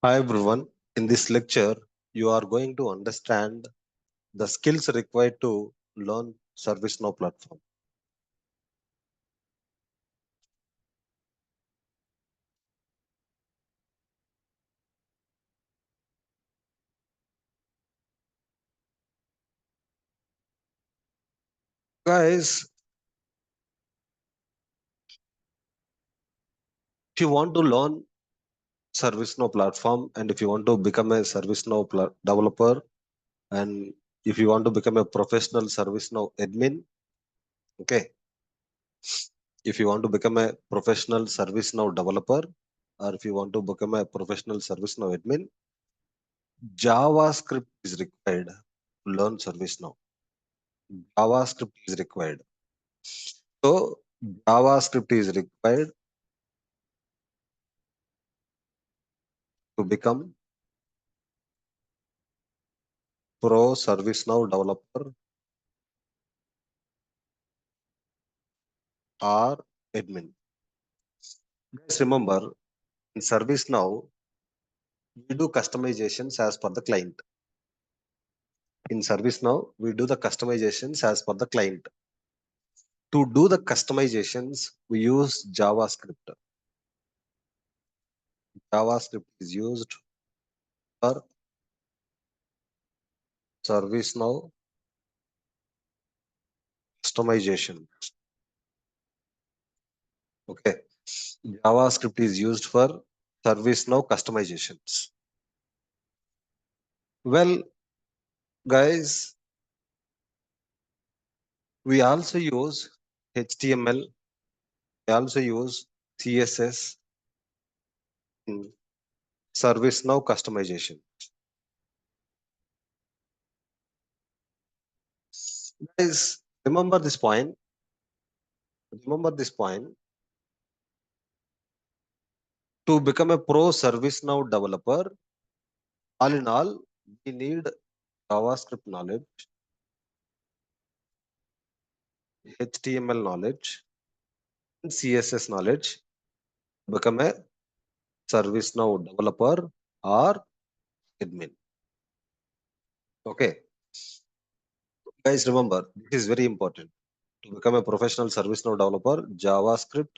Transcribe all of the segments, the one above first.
Hi everyone. In this lecture, you are going to understand the skills required to learn ServiceNow platform. Guys, if you want to learn ServiceNow platform and if you want to become a ServiceNow developer and if you want to become a professional ServiceNow admin, okay, if you want to become a professional ServiceNow developer or if you want to become a professional ServiceNow admin, JavaScript is required to learn ServiceNow. JavaScript is required. So JavaScript is required to become pro ServiceNow developer or admin. Guys, remember in ServiceNow, we do customizations as per the client. In ServiceNow, we do the customizations as per the client. To do the customizations, we use JavaScript. JavaScript is used for ServiceNow customization. Okay. JavaScript is used for ServiceNow customizations. Well, guys, we also use HTML. We also use CSS in ServiceNow customization. Guys, remember this point. Remember this point. To become a pro ServiceNow developer, all in all, we need JavaScript knowledge, HTML knowledge, and CSS knowledge to become a ServiceNow developer or admin. Okay. Guys, remember, this is very important. To become a professional ServiceNow developer, JavaScript,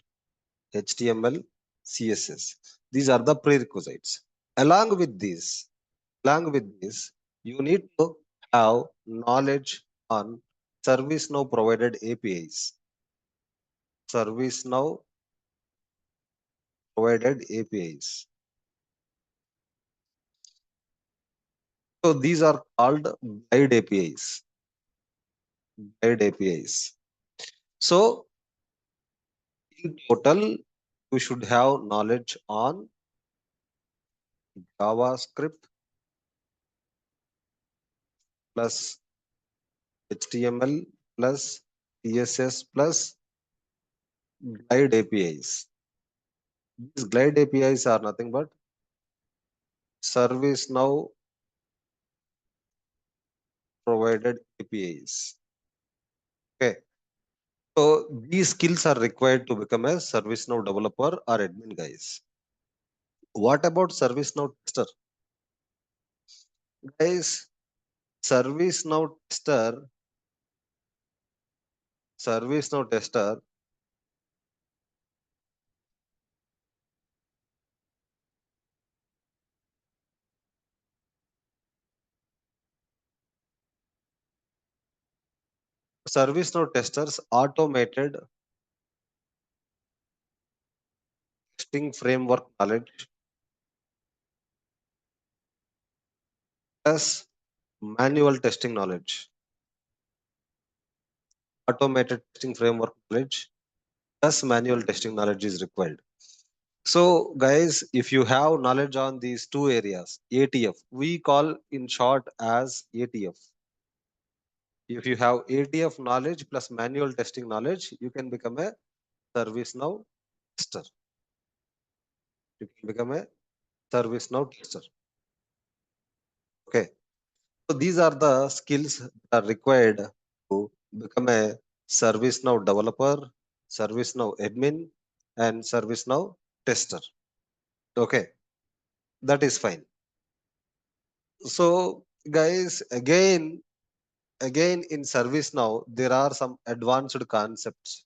HTML, CSS. These are the prerequisites. Along with this, you need to have knowledge on ServiceNow provided APIs. ServiceNow provided APIs. So these are called guide APIs. Guide APIs. So in total, you should have knowledge on JavaScript plus HTML plus CSS plus glide APIs. These glide APIs are nothing but ServiceNow provided APIs. Okay. So these skills are required to become a ServiceNow developer or admin, guys. What about ServiceNow tester? Guys, ServiceNow tester, ServiceNow tester ServiceNow testers automated testing framework knowledge plus manual testing knowledge. Automated testing framework knowledge plus manual testing knowledge is required. So guys, if you have knowledge on these two areas, ATF, we call in short as ATF. If you have ATF knowledge plus manual testing knowledge, you can become a ServiceNow tester. You can become a ServiceNow tester. Okay. So these are the skills that are required to become a ServiceNow developer, ServiceNow admin, and ServiceNow tester. Okay. that is fine. So guys, again in ServiceNow there are some advanced concepts.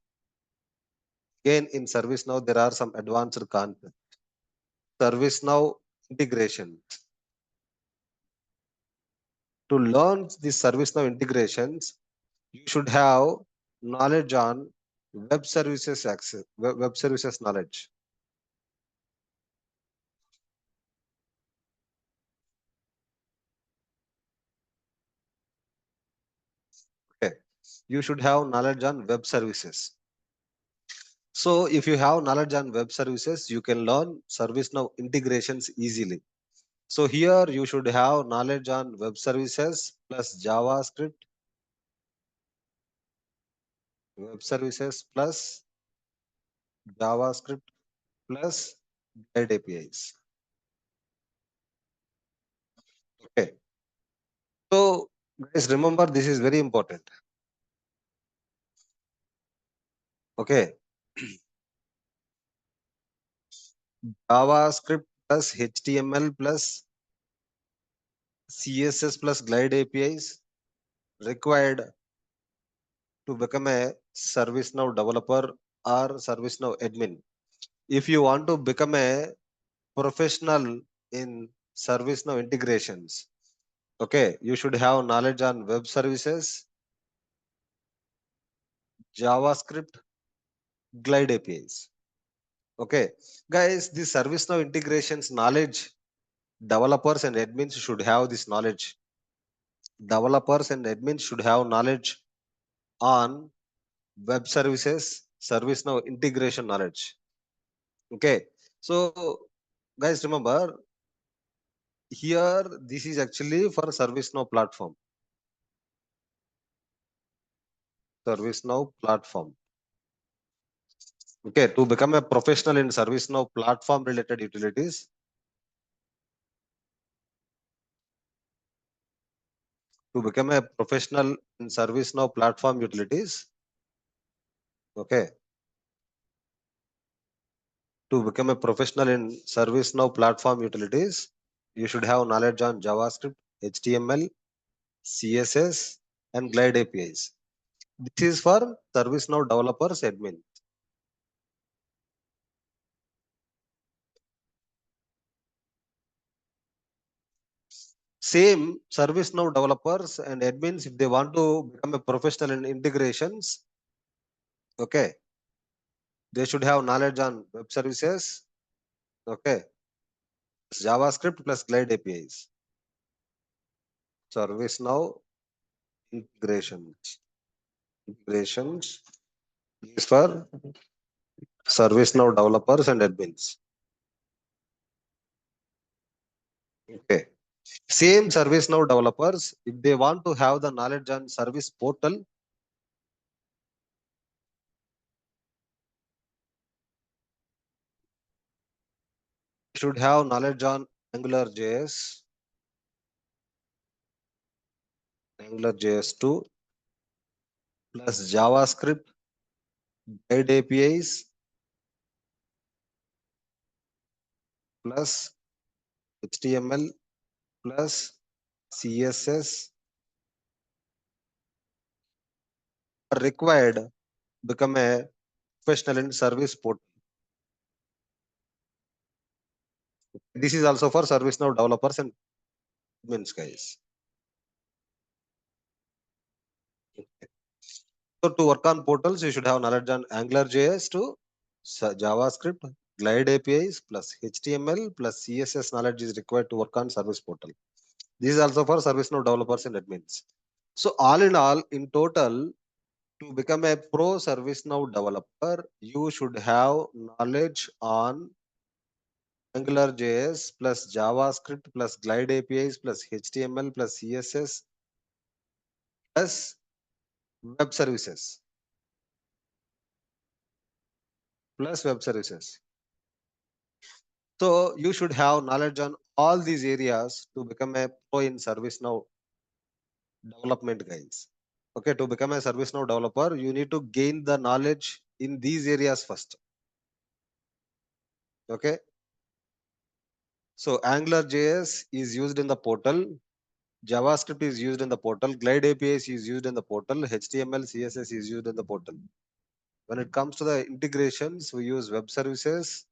Again in ServiceNow there are some advanced concepts. ServiceNow integration. To learn the ServiceNow integrations, you should have knowledge on web services access, web services knowledge. Okay. You should have knowledge on web services. So if you have knowledge on web services, you can learn ServiceNow integrations easily. So here you should have knowledge on web services plus JavaScript, web services plus JavaScript plus guide APIs. Okay. So guys, remember this is very important. Okay. JavaScript plus HTML plus CSS plus Glide APIs required to become a ServiceNow developer or ServiceNow admin. If you want to become a professional in ServiceNow integrations, okay, you should have knowledge on web services, JavaScript, Glide APIs. Okay, guys, the ServiceNow integrations knowledge, developers and admins should have this knowledge. Developers and admins should have knowledge on web services, ServiceNow integration knowledge. Okay, so guys, remember here this is actually for ServiceNow platform. ServiceNow platform. Okay, to become a professional in ServiceNow platform related utilities, to become a professional in ServiceNow platform utilities, okay, to become a professional in ServiceNow platform utilities, you should have knowledge on JavaScript, HTML, CSS, and Glide APIs. This is for ServiceNow developers admin. Same ServiceNow developers and admins, if they want to become a professional in integrations, okay, they should have knowledge on web services, okay, JavaScript plus Glide APIs. ServiceNow integrations. Integrations is for ServiceNow developers and admins. Okay. Same ServiceNow developers, if they want to have the knowledge on service portal, should have knowledge on AngularJS, AngularJS 2 plus JavaScript, Guide APIs plus HTML plus CSS are required become a professional in service portal. This is also for ServiceNow developers and admins, guys. So to work on portals, you should have knowledge on AngularJS to JavaScript, Glide APIs plus HTML plus CSS knowledge is required to work on service portal. This is also for ServiceNow developers and admins. So all in all, in total, to become a pro ServiceNow developer, you should have knowledge on AngularJS plus JavaScript plus Glide APIs plus HTML plus CSS plus web services plus web services. So you should have knowledge on all these areas to become a pro in ServiceNow development, guys. Okay, to become a ServiceNow developer, you need to gain the knowledge in these areas first. Okay, So Angular JS is used in the portal. JavaScript is used in the portal. Glide APIs is used in the portal. HTML, CSS is used in the portal. When it comes to the integrations, we use web services,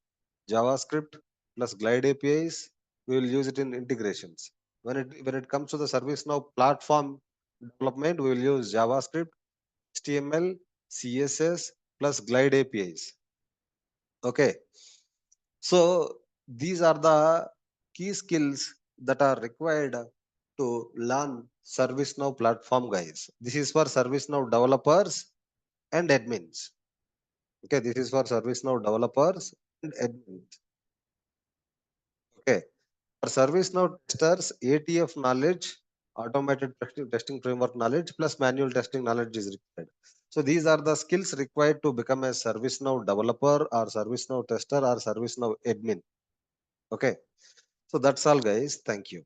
JavaScript plus Glide APIs. We will use it in integrations. When it comes to the ServiceNow platform development, we will use JavaScript, HTML, CSS plus Glide APIs. Okay. So these are the key skills that are required to learn ServiceNow platform, guys. This is for ServiceNow developers and admins. Okay, this is for ServiceNow developers and admins. Okay, for ServiceNow testers, ATF knowledge, automated testing framework knowledge plus manual testing knowledge is required. So these are the skills required to become a ServiceNow developer or ServiceNow tester or ServiceNow admin. Okay, so that's all, guys. Thank you.